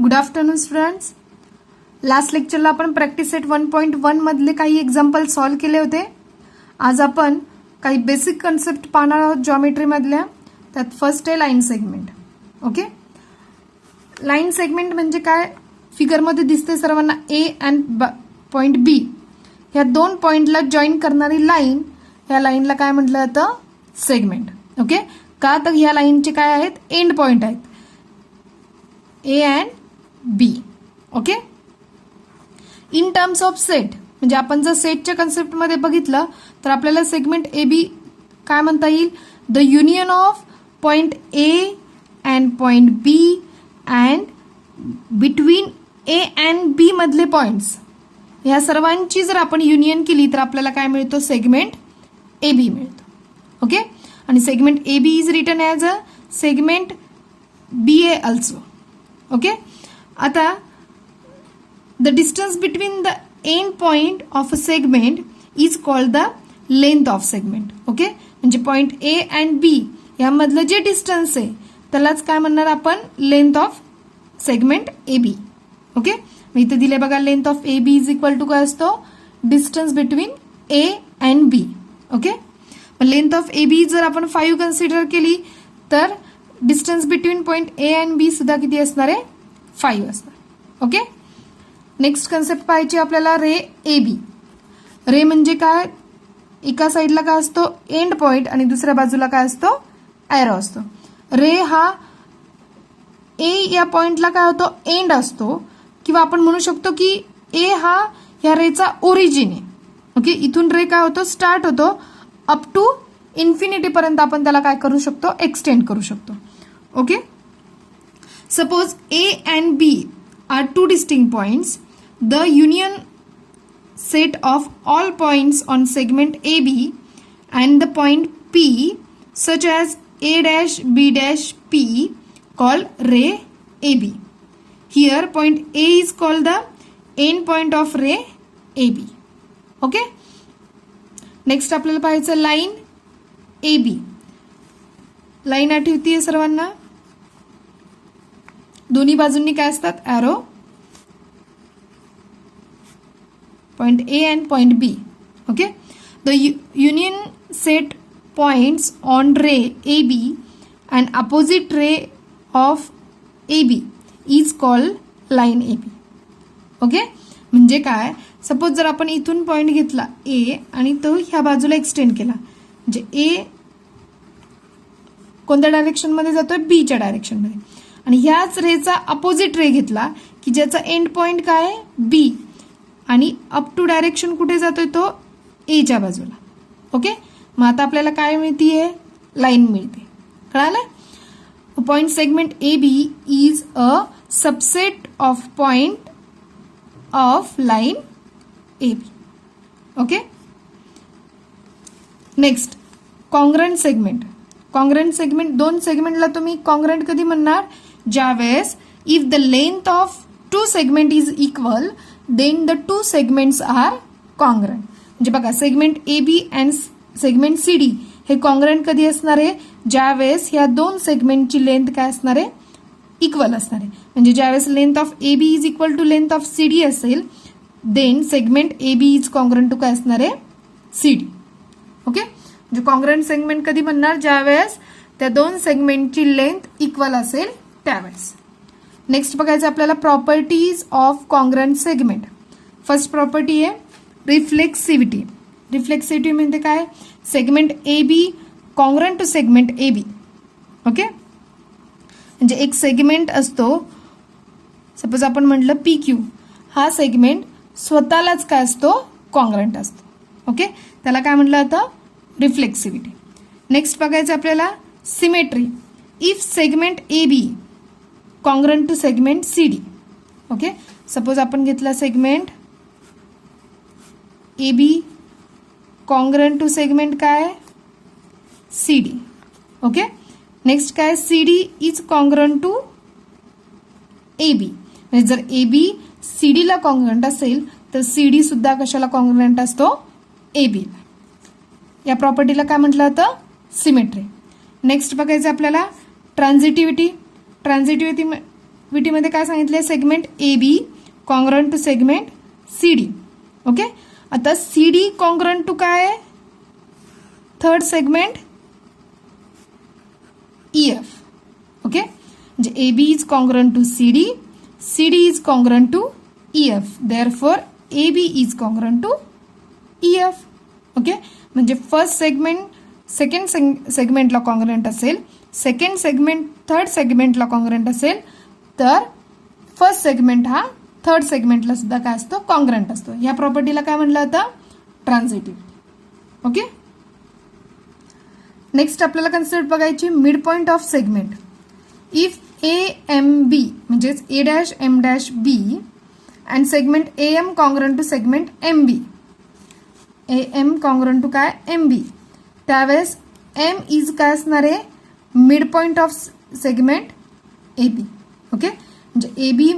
Good afternoon students. Last लेक्चरला आपण practice set 1.1 मधले काही एक्झाम्पल सॉल्व्ह केले होते. आज आपण काही बेसिक कन्सेप्ट पाहणार आहोत जॉमेट्री मधल्या. त्यात फर्स्ट आहे line segment. Okay, line segment म्हणजे काय? फिगरमध्ये दिसते सर्वांना ए अँड पॉइंट बी, ह्या दोन पॉइंटला जॉईन करणारी लाईन, ह्या लाईनला काय म्हटलं जातं? सेगमेंट. ओके, का तर ह्या लाईनचे काय आहेत? एंड पॉइंट आहेत A and B. Okay, in terms of set म्हणजे आपण जर सेटच्या कन्सेप्टमध्ये बघितलं तर आपल्याला सेगमेंट ए बी काय म्हणता येईल? The union of point A and point B and between A and B मधले पॉइंट्स, ह्या सर्वांची जर आपण युनियन केली तर आपल्याला काय मिळतो? सेगमेंट ए बी मिळतो. ओके, आणि segment A B is written as a segment B A also. Okay, आता the distance between the end point of a segment is called the length of segment. Okay, म्हणजे point A and B यामधलं जे distance आहे त्यालाच काय म्हणणार आपण? Length of segment A B. Okay, मी इथे दिले बघा, length of A B is equal to काय असतो? Distance between A and B. Okay, length of A B जर आपण 5 कन्सिडर केली तर distance between point A and B सुद्धा किती असणार आहे? 5 असणार. ओके, नेक्स्ट कन्सेप्ट पाहायची आपल्याला रे ए बी. रे म्हणजे काय? एका साईडला काय असतो? एंड पॉइंट आणि दुसऱ्या बाजूला काय असतो? एरो असतो. रे हा ए या पॉइंटला काय होतो? एंड असतो, किंवा आपण म्हणू शकतो की ए हा ह्या रेचा ओरिजिन आहे. ओके, इथून रे काय होतो? स्टार्ट होतो अप टू इन्फिनिटी पर्यंत आपण त्याला काय करू शकतो? एक्सटेंड करू शकतो. Okay, suppose A and B are two distinct points. The union set of all points on segment AB and the point P such as A dash B dash P called ray AB. Here point A is called the end point of ray AB. Okay, next आपल्याला पाहायचं line AB. Line आठवतीये सर्वांना? दोन्ही बाजूंनी काय असतात? Arrow. Point A and point B. Okay, the union set points on ray AB and opposite ray of AB is called line AB. Okay, म्हणजे काय? Suppose जर आपण इथून पॉइंट घेतला A आणि तो ह्या बाजूला एक्सटेंड केला, म्हणजे A कोणत्या डायरेक्शन मध्ये जातोय? B च्या डायरेक्शन मध्ये, आणि ह्याच रेचा अपोजिट रे घेतला की ज्याचा एंड पॉइंट काय आहे? B, आणि अप टू डायरेक्शन कुठे जातोय? तो ए च्या बाजूला. ओके, मग आता आपल्याला काय मिळतीये? लाईन मिळते. कळालं? Point segment A B is a subset of point of line A B. Okay, next congruent segment. Congruent segment, दोन सेगमेंटला तुम्ही कॉन्ग्रंट कधी म्हणणार? ज्यावेळेस if the length of two segment is equal then the two segments are congruent. म्हणजे बघा, segment A B and segment C D हे congruent कधी असणार आहे? ज्यावेळेस ह्या दोन सेगमेंटची लेंथ काय असणार आहे? इक्वल असणार आहे. म्हणजे ज्यावेळेस length of A B is equal to length of C D असेल then segment A B is congruent to काय असणार आहे? C D. ओके, म्हणजे कॉन्ग्रंट सेगमेंट कधी म्हणणार? ज्यावेळेस त्या दोन सेगमेंटची लेंथ इक्वल असेल त्यावेळेस. नेक्स्ट बघायचं आपल्याला properties of congruent segment. First property आहे रिफ्लेक्सिव्हिटी. रिफ्लेक्सिव्हिटी म्हणजे काय? Segment A B congruent to segment A B. Okay, म्हणजे एक सेगमेंट असतो, सपोज आपण म्हटलं पी क्यू, हा सेगमेंट स्वतःलाच काय असतो? कॉन्ग्रंट असतो. ओके, त्याला काय म्हटलं जातं? रिफ्लेक्सिव्हिटी. नेक्स्ट बघायचं आपल्याला symmetry. If segment A B congruent to segment C D. Okay, suppose आपण घेतला segment A B congruent to segment काय? C D. ओके, नेक्स्ट काय? C D is congruent to A B. म्हणजे जर A B C D ला congruent असेल तर C D सुद्धा कशाला कॉन्ग्रंट असतो? A B. या प्रॉपर्टीला काय म्हटलं जातं? सिमेट्री. नेक्स्ट बघायचं आपल्याला ट्रान्झिटिव्हिटी. ट्रान्झिटिव्हिटी ऍक्टिव्हिटीमध्ये काय सांगितलंय, segment A B congruent to segment C D. Okay, आता सी डी कॉन्ग्रंट टू काय आहे, third segment E F. Okay, म्हणजे A B is congruent to C D is congruent to E F, therefore A B is congruent to E F. Okay, म्हणजे first segment second सेगमेंटला congruent असेल, second segment third सेगमेंटला congruent असेल, तर first segment हा third सेगमेंटला सुद्धा काय असतो, कॉन्ग्रंट असतो. या प्रॉपर्टीला काय म्हणलं जातं, ट्रान्झिटिव्हिटी. ओके, नेक्स्ट आपल्याला कन्सेप्ट बघायची mid point of segment. If A M B म्हणजेच A dash M dash B and segment A M congruent to segment M B, A M congruent to काय, M B, त्यावेळेस M इज काय असणार आहे, mid point of segment A B. Okay, म्हणजे A बी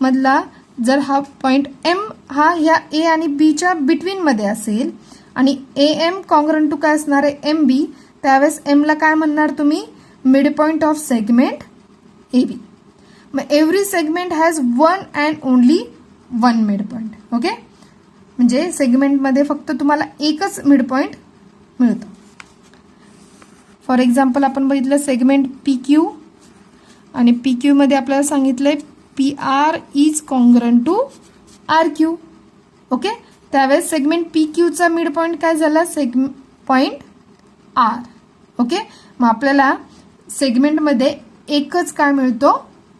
मधला जर हा पॉइंट एम हा ह्या ए आणि बीच्या बिटवीनमध्ये असेल आणि ए एम कॉन्ग्रंट टू काय असणार आहे, एम बी, त्यावेळेस एमला काय म्हणणार तुम्ही, mid point of segment A B. मग every segment has one and only one mid point. Okay, म्हणजे सेगमेंटमध्ये फक्त तुम्हाला एकच मिड पॉइंट मिळतो. फॉर एक्झाम्पल आपण बघितलं सेगमेंट पी क्यू, आणि पी क्यू मध्ये आपल्याला सांगितलंय P R is congruent to R Q. Okay, त्यावेळेस सेगमेंट पी क्यूचा मिड पॉइंट काय झाला, पॉइंट आर. ओके, मग आपल्याला सेगमेंटमध्ये एकच काय मिळतो,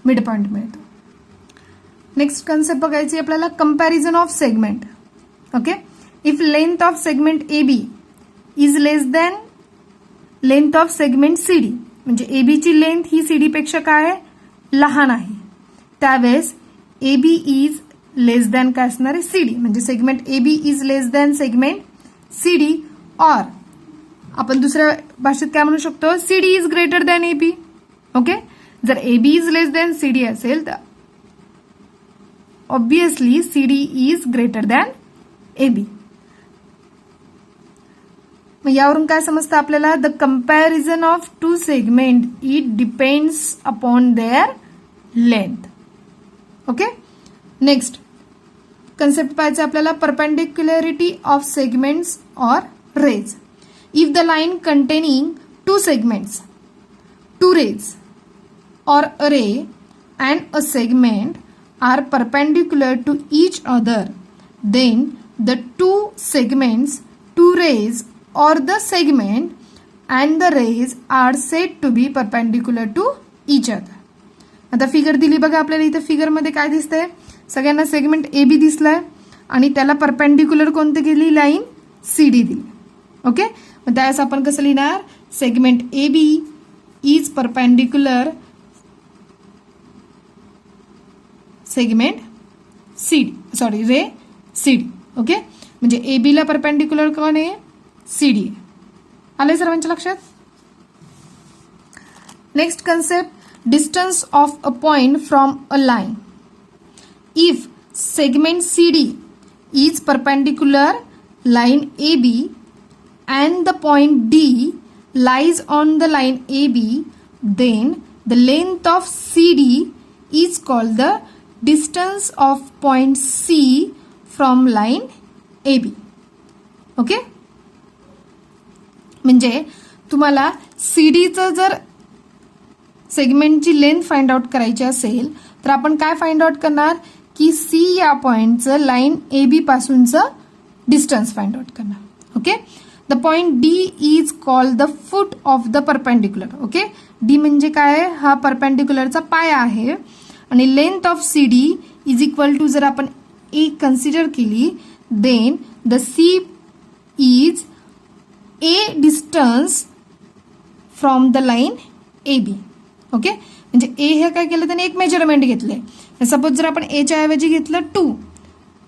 मिड पॉइंट मिळतो. नेक्स्ट कन्सेप्ट बघायची आपल्याला, comparison of segment. Okay, if length of segment A B is less than length of segment C D, म्हणजे ए बीची लेंथ ही सी डी पेक्षा काय आहे, लहान आहे, त्यावेळेस ए बी इज लेस दॅन काय असणार आहे, सी डी, म्हणजे segment A B is less than segment C D, or आपण दुसऱ्या भाषेत काय म्हणू शकतो, C D is greater than A B. Okay, जर A B is less than C D असेल तर obviously C D is greater than A B. मग यावरून काय समजतं आपल्याला, the comparison of two segment it depends upon their length. Okay, next concept पाहायचं आपल्याला, परपेंडिक्युलरिटी of segments or rays. If the line containing two segments, two rays or array and a segment are perpendicular to each other, then the two segments, two rays or the segment and the rays are said to be perpendicular to each other. आता figure दिली बघा आपल्याला, इथे figure मध्ये काय दिसतंय, सगळ्यांना segment A बी दिसलाय आणि त्याला परपेंडिक्युलर कोणती गेली, लाईन सी डी दिली. ओके, मग त्यावेळेस आपण कसं लिहिणार, segment A B is perpendicular segment C D, sorry ray C D. Okay, म्हणजे ए बी ला परपेंडिक्युलर कोण आहे, सी डी. आले सर्वांच्या लक्षात. Next concept, distance of a point from a line. If segment C D is perpendicular line A B and the point D lies on the line A B, then the length of C D is called the distance of point C from line A B. Okay, म्हणजे तुम्हाला C डीचं जर सेगमेंटची length find out करायची असेल तर आपण काय find out करणार, की सी या पॉइंटचं लाईन ए बी पासूनचं डिस्टन्स फाइंड आउट करणार. Okay, the point D is called the foot of the perpendicular. Okay, D म्हणजे काय, हा परपेंडिक्युलरचा पाया आहे आणि length of C D is equal to, जर आपण ए कन्सिडर केली, then the C is a distance from the line A B. Okay, म्हणजे ए हे काय केलं, त्याने एक मेजरमेंट घेतले. सपोज जर आपण एच्या ऐवजी घेतलं 2.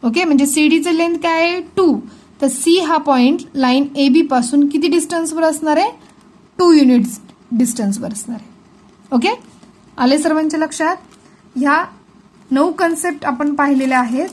ओके, म्हणजे सी डीचं लेंथ काय आहे, 2, तर सी हा पॉइंट लाईन ए बी पासून किती डिस्टन्सवर असणार आहे, 2 युनिट्स डिस्टन्सवर असणार आहे. ओके, आले सर्वांच्या लक्षात. ह्या 9 कन्सेप्ट आपण पाहिलेल्या आहेत.